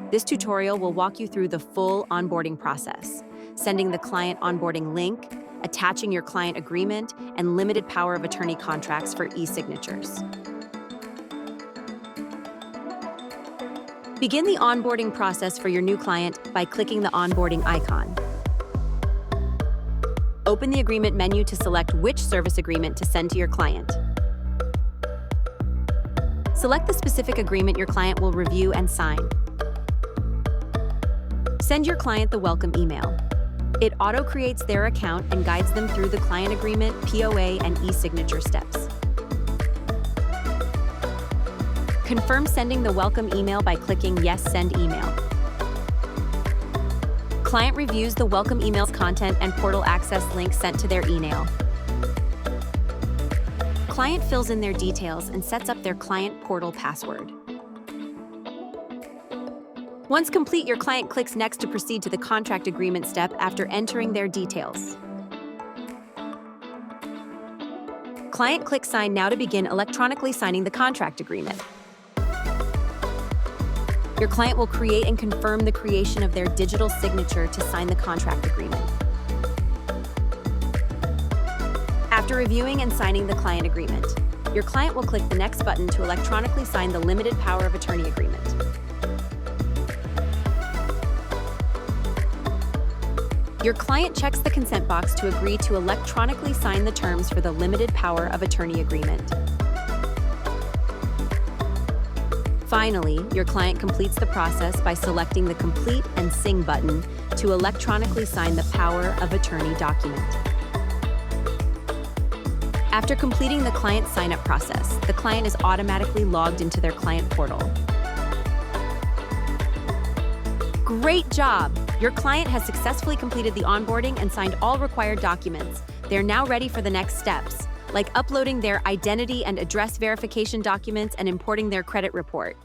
This tutorial will walk you through the full onboarding process, sending the client onboarding link, attaching your client agreement, and limited power of attorney contracts for e-signatures. Begin the onboarding process for your new client by clicking the onboarding icon. Open the agreement menu to select which service agreement to send to your client. Select the specific agreement your client will review and sign. Send your client the welcome email. It auto-creates their account and guides them through the client agreement, POA, and e-signature steps. Confirm sending the welcome email by clicking Yes, Send Email. Client reviews the welcome email's content and portal access link sent to their email. Client fills in their details and sets up their client portal password. Once complete, your client clicks Next to proceed to the contract agreement step after entering their details. Client clicks Sign now to begin electronically signing the contract agreement. Your client will create and confirm the creation of their digital signature to sign the contract agreement. After reviewing and signing the client agreement, your client will click the Next button to electronically sign the limited power of attorney agreement. Your client checks the consent box to agree to electronically sign the terms for the limited power of attorney agreement. Finally, your client completes the process by selecting the Complete and Sing button to electronically sign the power of attorney document. After completing the client sign-up process, the client is automatically logged into their client portal. Great job! Your client has successfully completed the onboarding and signed all required documents. They're now ready for the next steps, like uploading their identity and address verification documents and importing their credit report.